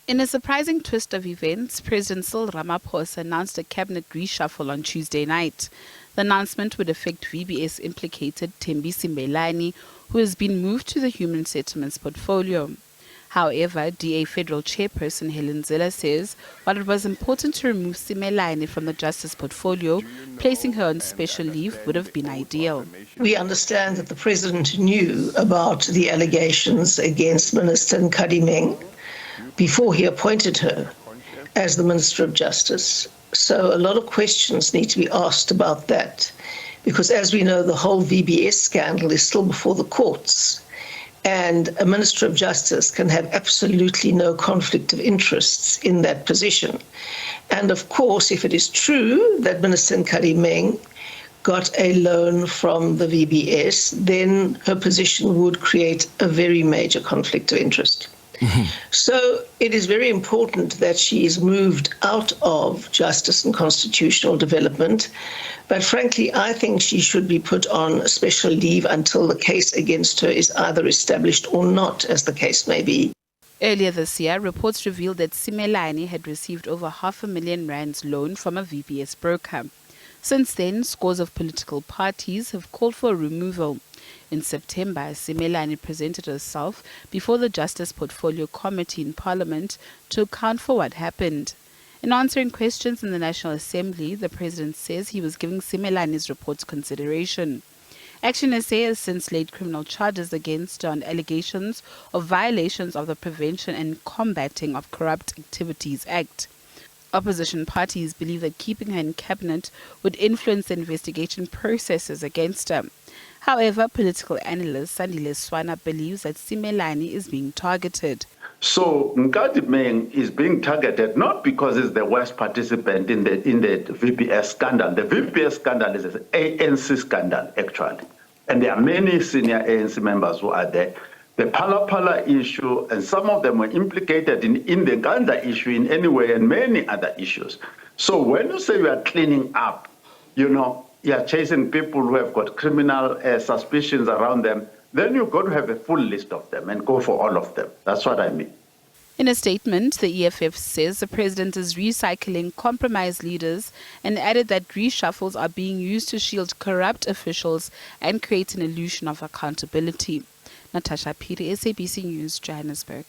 In a surprising twist of events, President Cyril Ramaphosa announced a cabinet reshuffle on Tuesday night. The announcement would affect VBS implicated Thembi Simelane, who has been moved to the Human Settlements portfolio. However, DA Federal Chairperson Helen Zille says while it was important to remove Simelane from the Justice portfolio, placing her on special leave would have been ideal. We understand that the President knew about the allegations against Minister Nkadimeng before he appointed her as the Minister of Justice. So a lot of questions need to be asked about that, because as we know, the whole VBS scandal is still before the courts, and a Minister of Justice can have absolutely no conflict of interests in that position. And of course, if it is true that Minister Nkadimeng got a loan from the VBS, then her position would create a very major conflict of interest. So it is very important that she is moved out of justice and constitutional development. But frankly, I think she should be put on special leave until the case against her is either established or not, as the case may be. Earlier this year, reports revealed that Simelane had received over R500,000 loan from a VBS broker. Since then, scores of political parties have called for a removal. In September, Simelane presented herself before the Justice Portfolio Committee in Parliament to account for what happened. In answering questions in the National Assembly, the President says he was giving Simelane's reports consideration. Action SA has since laid criminal charges against her on allegations of violations of the Prevention and Combating of Corrupt Activities Act. Opposition parties believe that keeping her in cabinet would influence the investigation processes against her. However, political analyst Sandile Swana believes that Simelane is being targeted. So Nkadimeng is being targeted not because he's the worst participant in the VPS scandal. The VPS scandal is an ANC scandal, actually. And there are many senior ANC members who are there. The Pala issue, and some of them were implicated in the Ganda issue in any way, and many other issues. So when you say you are cleaning up, you are chasing people who have got criminal suspicions around them, then you've got to have a full list of them and go for all of them. That's what I mean. In a statement, the EFF says the President is recycling compromised leaders and added that reshuffles are being used to shield corrupt officials and create an illusion of accountability. Natasha Piri, SABC News, Johannesburg.